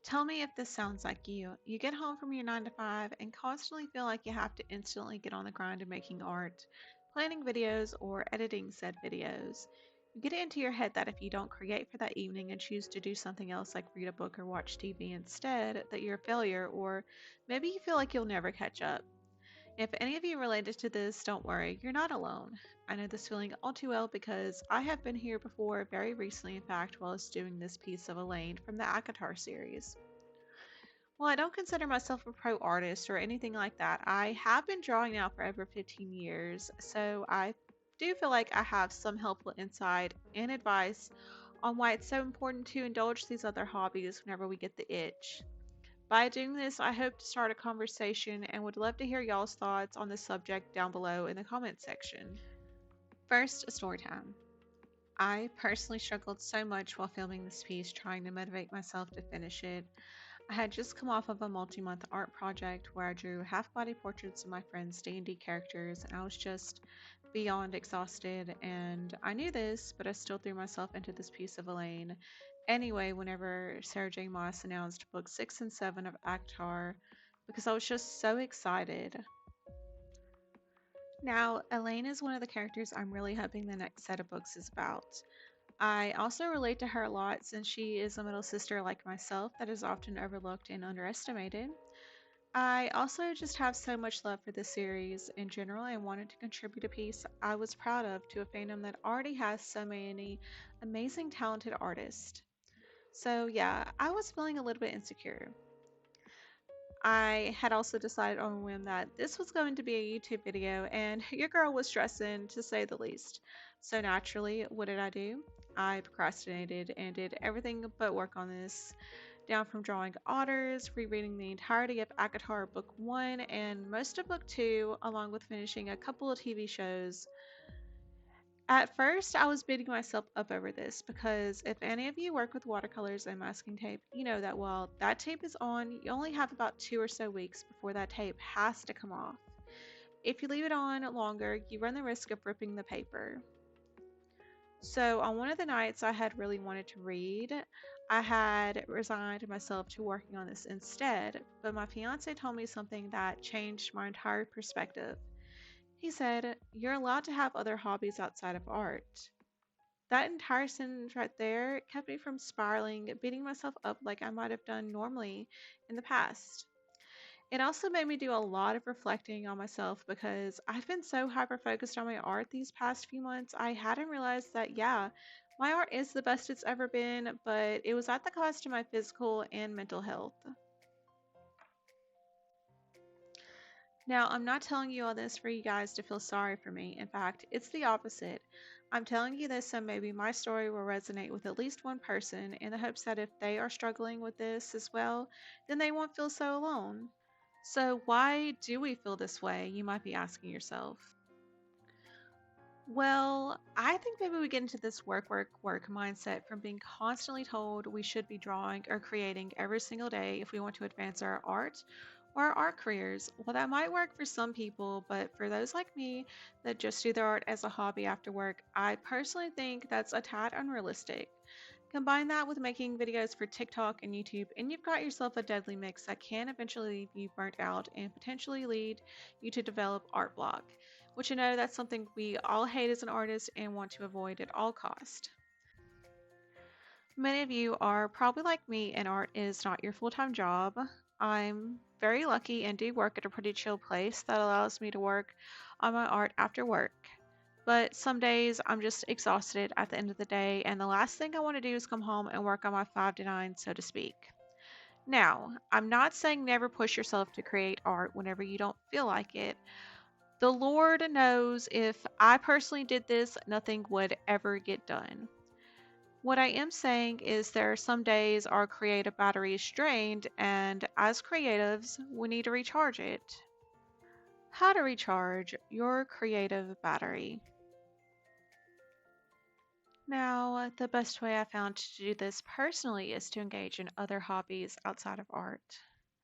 Tell me if this sounds like you. You get home from your 9 to 5 and constantly feel like you have to instantly get on the grind of making art, planning videos, or editing said videos. You get it into your head that if you don't create for that evening and choose to do something else like read a book or watch TV instead, that you're a failure, or maybe you feel like you'll never catch up. If any of you related to this, don't worry, you're not alone. I know this feeling all too well because I have been here before, very recently, in fact, while I was doing this piece of Elaine from the Akatar series. Well, I don't consider myself a pro artist or anything like that. I have been drawing now for over 15 years, so I do feel like I have some helpful insight and advice on why it's so important to indulge these other hobbies whenever we get the itch. By doing this, I hope to start a conversation and would love to hear y'all's thoughts on this subject down below in the comments section. First, a story time. I personally struggled so much while filming this piece trying to motivate myself to finish it. I had just come off of a multi-month art project where I drew half-body portraits of my friends' D&D characters, and I was just beyond exhausted, and I knew this, but I still threw myself into this piece of Elaine. Anyway, whenever Sarah J Maas announced book 6 and 7 of Actar, because I was just so excited. Now, Elaine is one of the characters I'm really hoping the next set of books is about. I also relate to her a lot since she is a middle sister like myself that is often overlooked and underestimated. I also just have so much love for this series in general and wanted to contribute a piece I was proud of to a fandom that already has so many amazing, talented artists. So, yeah, I was feeling a little bit insecure. I had also decided on a whim that this was going to be a YouTube video, and your girl was stressing to say the least. So, naturally, what did I do? I procrastinated and did everything but work on this, down from drawing otters, rereading the entirety of Akatar Book 1 and most of Book 2, along with finishing a couple of TV shows. At first, I was beating myself up over this because if any of you work with watercolors and masking tape, you know that while that tape is on, you only have about 2 or so weeks before that tape has to come off. If you leave it on longer, you run the risk of ripping the paper. So, on one of the nights I had really wanted to read, I had resigned myself to working on this instead, but my fiance told me something that changed my entire perspective. He said, "You're allowed to have other hobbies outside of art." That entire sentence right there kept me from spiraling, beating myself up like I might have done normally in the past. It also made me do a lot of reflecting on myself because I've been so hyper focused on my art these past few months. I hadn't realized that, yeah, my art is the best it's ever been, but it was at the cost of my physical and mental health. Now, I'm not telling you all this for you guys to feel sorry for me. In fact, it's the opposite. I'm telling you this so maybe my story will resonate with at least one person in the hopes that if they are struggling with this as well, then they won't feel so alone. So, why do we feel this way? You might be asking yourself. Well, I think maybe we get into this work, work, work mindset from being constantly told we should be drawing or creating every single day if we want to advance our art or our art careers. Well, that might work for some people, but for those like me that just do their art as a hobby after work, I personally think that's a tad unrealistic. Combine that with making videos for TikTok and YouTube, and you've got yourself a deadly mix that can eventually leave you burnt out and potentially lead you to develop art block, which I know that's something we all hate as an artist and want to avoid at all cost. Many of you are probably like me, and art is not your full-time job. I'm very lucky and do work at a pretty chill place that allows me to work on my art after work. But some days I'm just exhausted at the end of the day, and the last thing I want to do is come home and work on my 5 to 9, so to speak. Now, I'm not saying never push yourself to create art whenever you don't feel like it. The Lord knows if I personally did this, nothing would ever get done. What I am saying is there are some days our creative battery is drained, and as creatives, we need to recharge it. How to recharge your creative battery. Now, the best way I found to do this personally is to engage in other hobbies outside of art.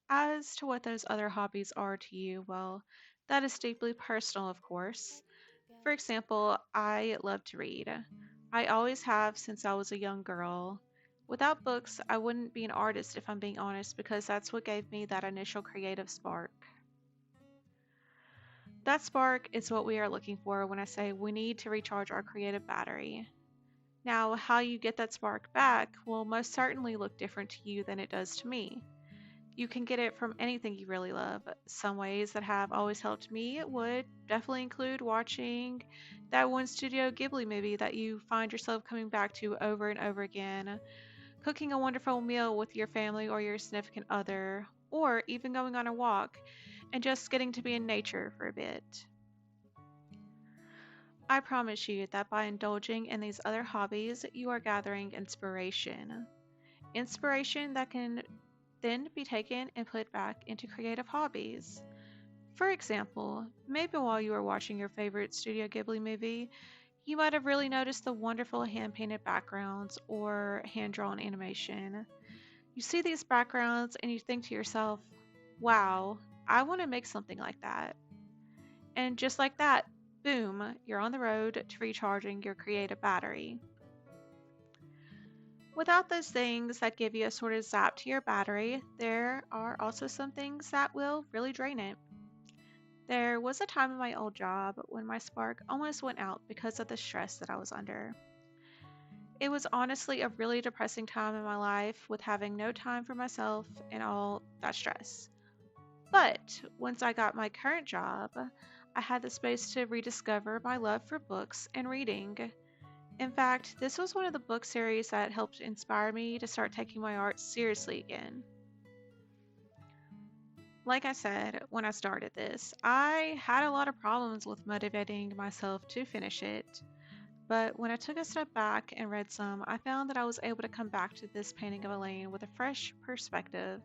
As to what those other hobbies are to you, well, that is deeply personal, of course. For example, I love to read. I always have since I was a young girl. Without books, I wouldn't be an artist if I'm being honest, because that's what gave me that initial creative spark. That spark is what we are looking for when I say we need to recharge our creative battery. Now, how you get that spark back will most certainly look different to you than it does to me. You can get it from anything you really love. Some ways that have always helped me would definitely include watching that one Studio Ghibli movie that you find yourself coming back to over and over again, cooking a wonderful meal with your family or your significant other, or even going on a walk and just getting to be in nature for a bit. I promise you that by indulging in these other hobbies, you are gathering inspiration. Inspiration that can then be taken and put back into creative hobbies. For example, maybe while you were watching your favorite Studio Ghibli movie, you might have really noticed the wonderful hand painted backgrounds or hand drawn animation. You see these backgrounds and you think to yourself, wow, I want to make something like that. And just like that, boom, you're on the road to recharging your creative battery. Without those things that give you a sort of zap to your battery, there are also some things that will really drain it. There was a time in my old job when my spark almost went out because of the stress that I was under. It was honestly a really depressing time in my life with having no time for myself and all that stress. But once I got my current job, I had the space to rediscover my love for books and reading. In fact, this was one of the book series that helped inspire me to start taking my art seriously again. Like I said when I started this, I had a lot of problems with motivating myself to finish it. But when I took a step back and read some, I found that I was able to come back to this painting of Elain with a fresh perspective,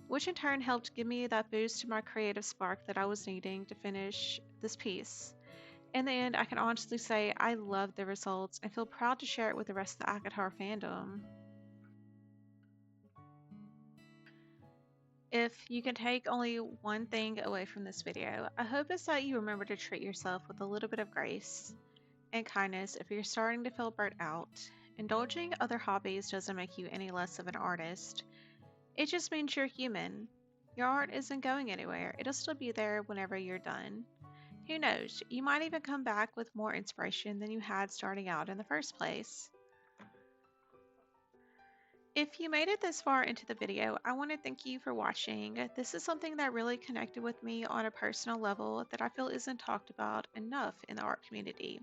which in turn helped give me that boost to my creative spark that I was needing to finish this piece. In the end, I can honestly say I love the results and feel proud to share it with the rest of the ACOTAR fandom. If you can take only one thing away from this video, I hope it's that you remember to treat yourself with a little bit of grace and kindness if you're starting to feel burnt out. Indulging other hobbies doesn't make you any less of an artist. It just means you're human. Your art isn't going anywhere. It'll still be there whenever you're done. Who knows, you might even come back with more inspiration than you had starting out in the first place. If you made it this far into the video, I want to thank you for watching. This is something that really connected with me on a personal level that I feel isn't talked about enough in the art community.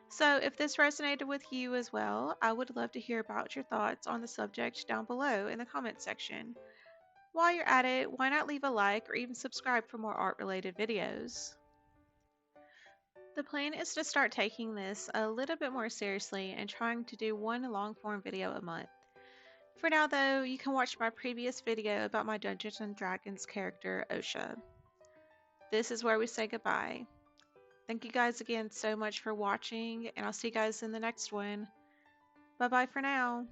So if this resonated with you as well, I would love to hear about your thoughts on the subject down below in the comments section. While you're at it, why not leave a like or even subscribe for more art related videos? The plan is to start taking this a little bit more seriously and trying to do one long form video a month. For now though, you can watch my previous video about my Dungeons & Dragons character, Osha. This is where we say goodbye. Thank you guys again so much for watching, and I'll see you guys in the next one. Bye bye for now.